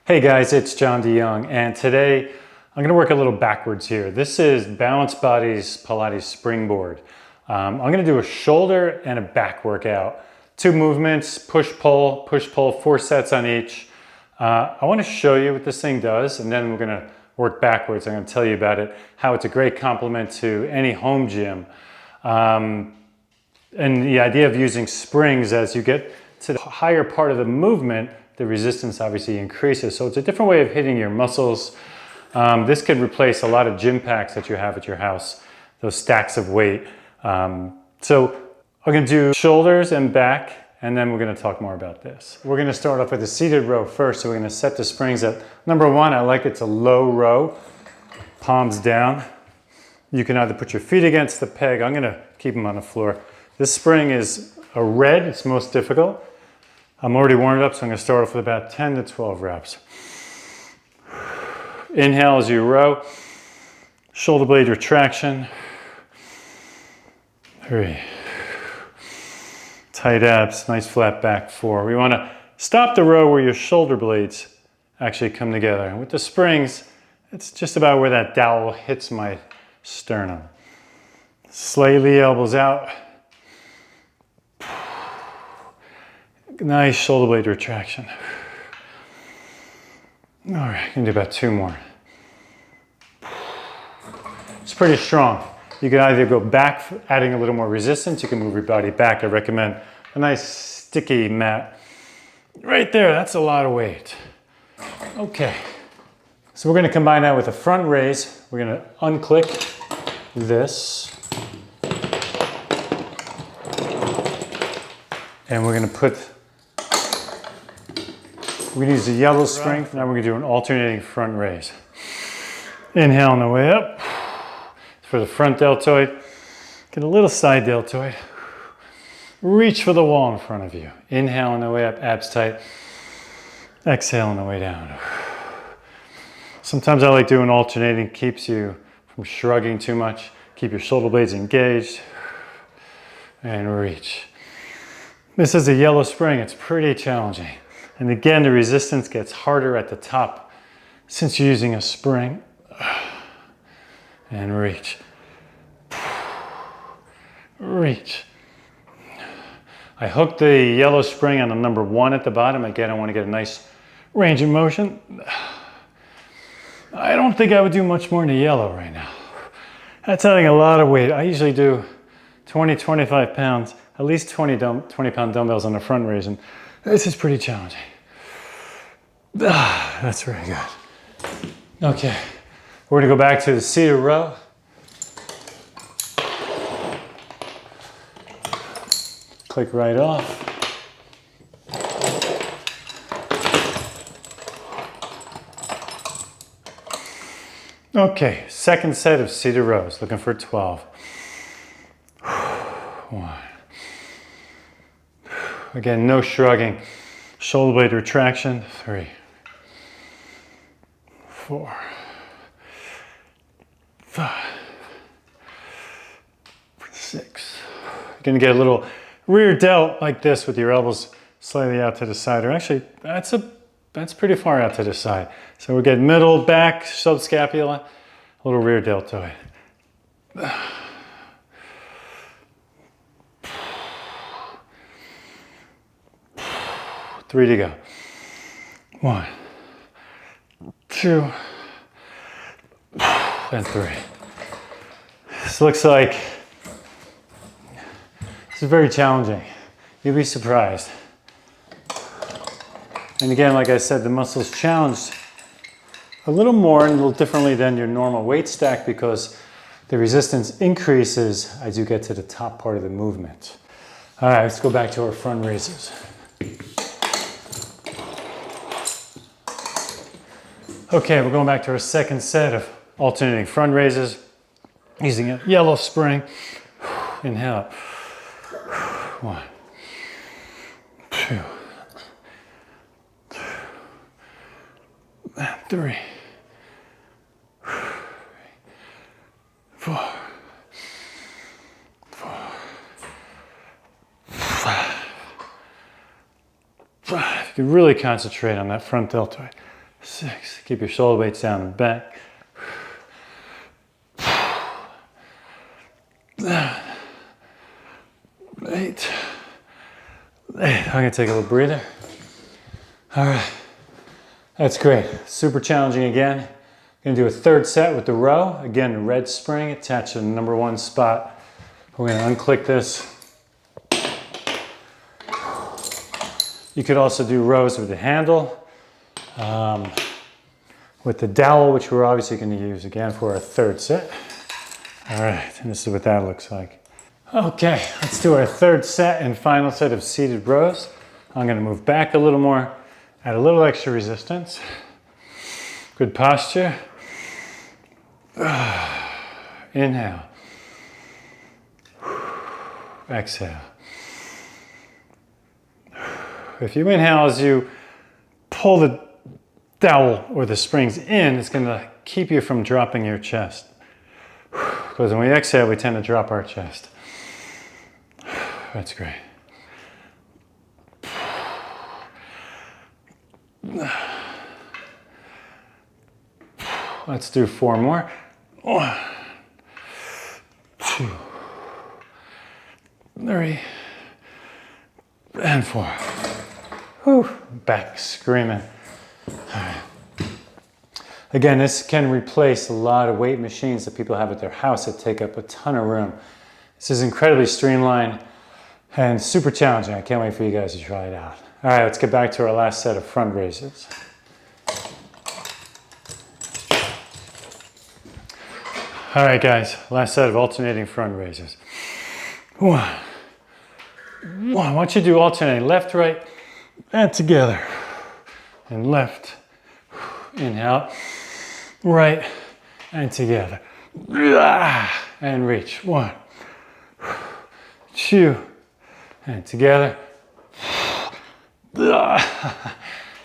Hey guys, it's John DeYoung, and today I'm going to work a little backwards here. This is Balanced Body's Pilates Springboard. I'm going to do a shoulder and a back workout. 2 movements, push-pull, 4 sets on each. I want to show you what this thing does, and then we're going to work backwards. I'm going to tell you about it, how it's a great complement to any home gym. And the idea of using springs, as you get to the higher part of the movement, the resistance obviously increases. So it's a different way of hitting your muscles. This could replace a lot of gym packs that you have at your house, those stacks of weight. So I'm gonna do shoulders and back, and then we're gonna talk more about this. We're gonna start off with a seated row first. So we're gonna set the springs at number 1. I like it's a low row, palms down. You can either put your feet against the peg. I'm gonna keep them on the floor. This spring is a red, it's most difficult. I'm already warmed up, so I'm going to start off with about 10 to 12 reps. Inhale as you row. Shoulder blade retraction. 3. Tight abs, nice flat back. 4. We want to stop the row where your shoulder blades actually come together. And with the springs, it's just about where that dowel hits my sternum. Slightly elbows out. Nice shoulder blade retraction. All right, gonna do about 2 more. It's pretty strong. You can either go back, adding a little more resistance. You can move your body back. I recommend a nice sticky mat. Right there, that's a lot of weight. Okay, so we're gonna combine that with a front raise. We're gonna unclick this. And we're gonna use the yellow spring. Now we're gonna do an alternating front raise. Inhale on the way up. For the front deltoid, get a little side deltoid. Reach for the wall in front of you. Inhale on the way up, abs tight. Exhale on the way down. Sometimes I like doing alternating, keeps you from shrugging too much. Keep your shoulder blades engaged. And reach. This is a yellow spring, it's pretty challenging. And again, the resistance gets harder at the top since you're using a spring. And reach. Reach. I hooked the yellow spring on the number 1 at the bottom. Again, I want to get a nice range of motion. I don't think I would do much more in the yellow right now. That's adding a lot of weight. I usually do 20, 25 pounds, at least 20-pound dumbbells on the front raise. And this is pretty challenging. That's very good. Okay, we're gonna go back to the seated row. Click right off. Okay, second set of seated rows, looking for 12. 1. Again, no shrugging. Shoulder blade retraction. 3. 4. 5. 6. You're gonna get a little rear delt like this with your elbows slightly out to the side. Or actually, that's pretty far out to the side. So we get middle, back, subscapula, a little rear deltoid. 3 to go. 1, 2, and 3. This looks like this is very challenging. You'll be surprised. And again, like I said, the muscles challenged a little more and a little differently than your normal weight stack because the resistance increases as you get to the top part of the movement. All right, let's go back to our front raises. Okay, we're going back to our second set of alternating front raises using a yellow spring. Inhale. 1, 2, 3, 4, 5. You can really concentrate on that front deltoid. 6. Keep your shoulder blades down and back. 8. I'm gonna take a little breather. All right, that's great. Super challenging again. Gonna do a third set with the row. Again, red spring attached to the number 1 spot. We're gonna unclick this. You could also do rows with the handle, with the dowel, which we're obviously gonna use again for our third set. All right, and this is what that looks like. Okay, let's do our third set and final set of seated rows. I'm gonna move back a little more, add a little extra resistance. Good posture. Inhale. Exhale. If you inhale as you pull the dowel or the springs in, it's gonna keep you from dropping your chest. Because when we exhale, we tend to drop our chest. That's great. Let's do 4 more. 1, 2, 3, and 4. Whew, back screaming. All right. Again, this can replace a lot of weight machines that people have at their house that take up a ton of room. This is incredibly streamlined and super challenging. I can't wait for you guys to try it out. All right, let's get back to our last set of front raises. All right, guys, last set of alternating front raises. 1. I want you to do alternating left, right, and together. And left, inhale, right, and together. And reach. 1, 2, and together.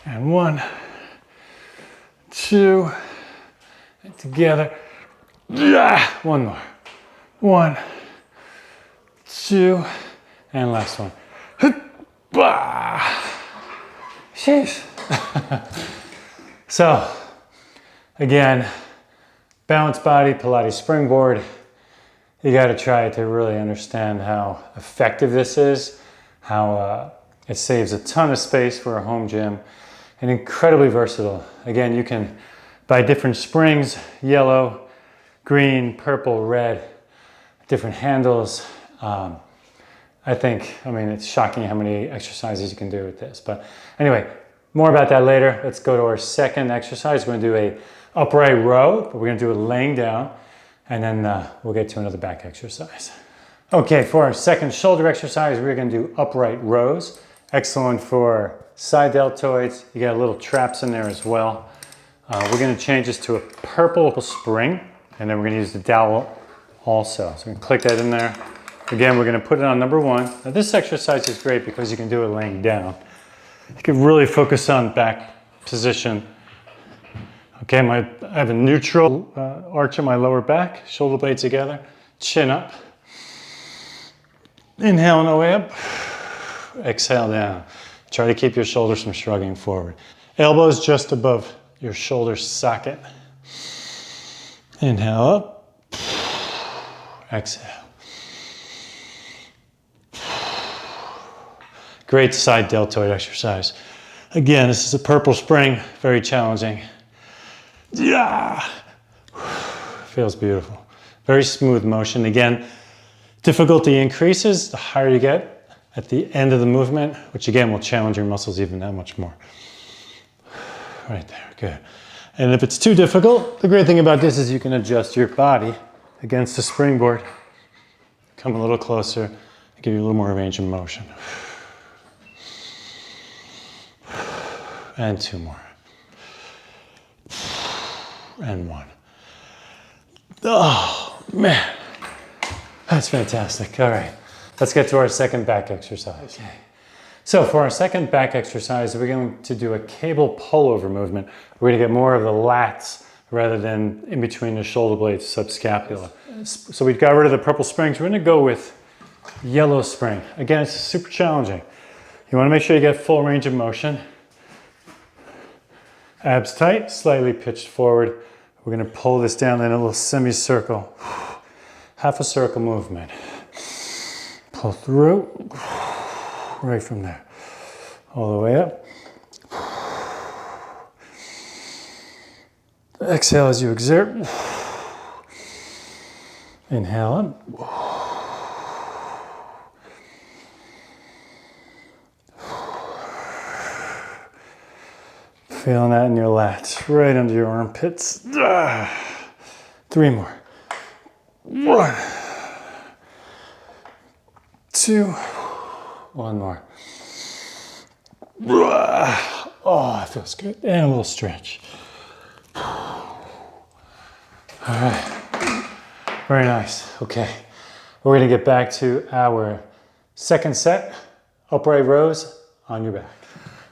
And 1, 2, and together. 1 more. 1, 2, and last one. Sheesh. So, again, balanced body, Pilates Springboard. You got to try it to really understand how effective this is, how it saves a ton of space for a home gym, and incredibly versatile. Again, you can buy different springs, yellow, green, purple, red, different handles. I mean, it's shocking how many exercises you can do with this. But anyway, more about that later. Let's go to our second exercise. We're gonna do a upright row, but we're gonna do it laying down, and then we'll get to another back exercise. Okay, for our second shoulder exercise, we're gonna do upright rows. Excellent for side deltoids. You got little traps in there as well. We're gonna change this to a purple spring, and then we're gonna use the dowel also. So we're gonna click that in there. Again, we're gonna put it on number 1. Now this exercise is great because you can do it laying down. You can really focus on back position. Okay, I have a neutral arch in my lower back, shoulder blades together, chin up. Inhale on the way up, exhale down. Try to keep your shoulders from shrugging forward. Elbows just above your shoulder socket. Inhale up, exhale. Great side deltoid exercise. Again, this is a purple spring, very challenging. Yeah, feels beautiful. Very smooth motion. Again, difficulty increases the higher you get at the end of the movement, which again will challenge your muscles even that much more. Right there, good. And if it's too difficult, the great thing about this is you can adjust your body against the springboard. Come a little closer, give you a little more range of motion. And 2 more. And 1. Oh, man. That's fantastic. All right, let's get to our second back exercise. Okay. So for our second back exercise, we're going to do a cable pullover movement. We're gonna get more of the lats rather than in between the shoulder blades, subscapula. So we got rid of the purple springs. We're gonna go with yellow spring. Again, it's super challenging. You wanna make sure you get full range of motion. Abs tight, slightly pitched forward. We're gonna pull this down in a little semicircle. Half a circle movement. Pull through, right from there. All the way up. Exhale as you exert. Inhale up. Feeling that in your lats, right under your armpits. 3 more. 1, 2, 1 more. Oh, that feels good. And a little stretch. All right, very nice. Okay, we're gonna get back to our second set, upright rows on your back.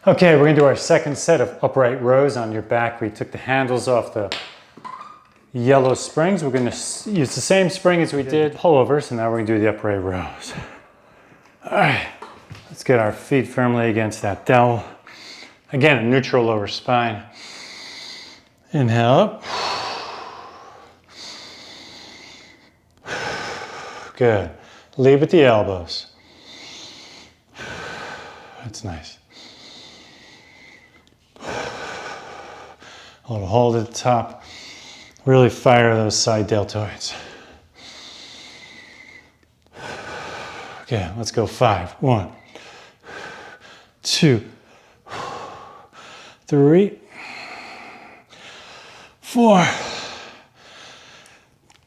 Okay, we're gonna do our second set of upright rows on your back. We took the handles off the yellow springs. We're gonna use the same spring as we did pullovers, and now we're gonna do the upright rows. All right, let's get our feet firmly against that dowel. Again, a neutral lower spine. Inhale up. Good. Lead with the elbows. That's nice. A little hold at the top. Really fire those side deltoids. Okay, let's go 5. 1, 2, 3, 4,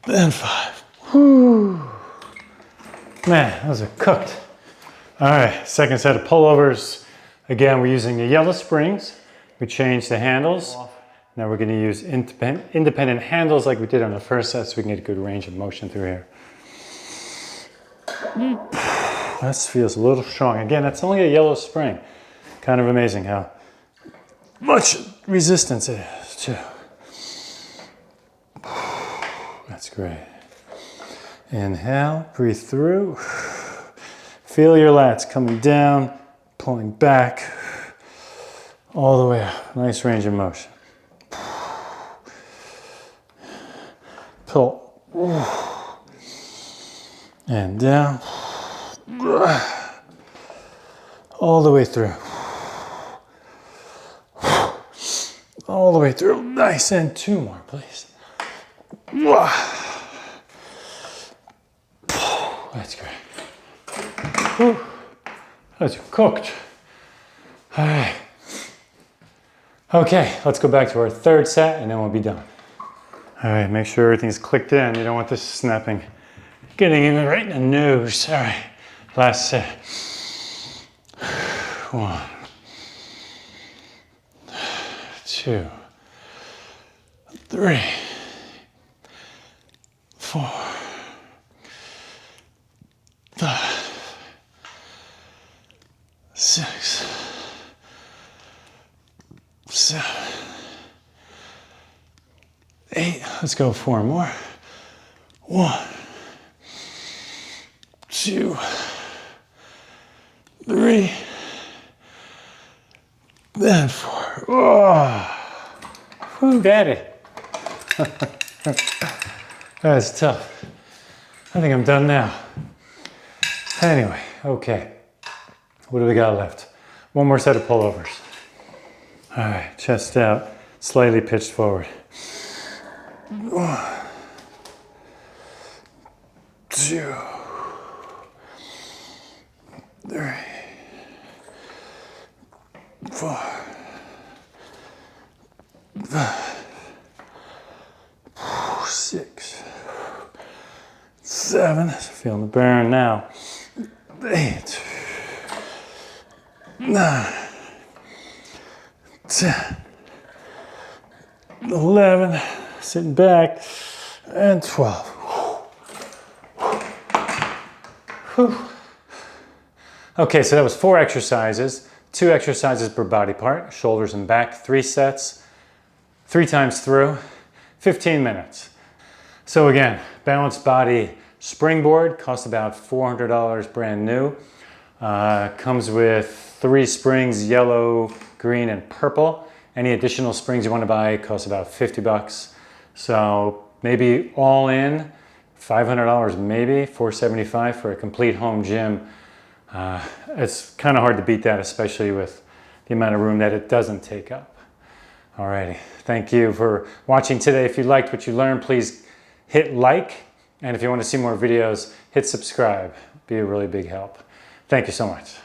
and 5. Whew. Man, those are cooked. All right, second set of pullovers. Again, we're using the yellow springs. We changed the handles. Now we're gonna use independent handles like we did on the first set so we can get a good range of motion through here. This feels a little strong. Again, that's only a yellow spring. Kind of amazing how much resistance it is too. That's great. Inhale, breathe through. Feel your lats coming down, pulling back, all the way up. Nice range of motion. Pull. And down. All the way through. All the way through. Nice. And 2 more, please. That's great. That's cooked. All right. Okay, let's go back to our third set and then we'll be done. All right, make sure everything's clicked in. You don't want this snapping. Getting in right in the nose. All right, last set. 1, 2, 3, 4, 5, 6, 7, 8. Let's go 4 more. 1, 2, 3, then 4. Oh, who got it? That's tough. I think I'm done now. Anyway, okay. What do we got left? 1 more set of pullovers. All right, chest out, slightly pitched forward. 1, 2, 3, 4, 5, 6, 7. Feeling the burn now. 8, 9, 10, 11. Sitting back, and 12. Whew. Okay, so that was 4 exercises, 2 exercises per body part, shoulders and back, 3 sets, 3 times through, 15 minutes. So again, balanced body springboard, costs about $400 brand new. Comes with 3 springs, yellow, green, and purple. Any additional springs you want to buy cost about 50 bucks. So maybe all in, $500 maybe, $475 for a complete home gym. It's kind of hard to beat that, especially with the amount of room that it doesn't take up. Alrighty, thank you for watching today. If you liked what you learned, please hit like. And if you want to see more videos, hit subscribe. Be a really big help. Thank you so much.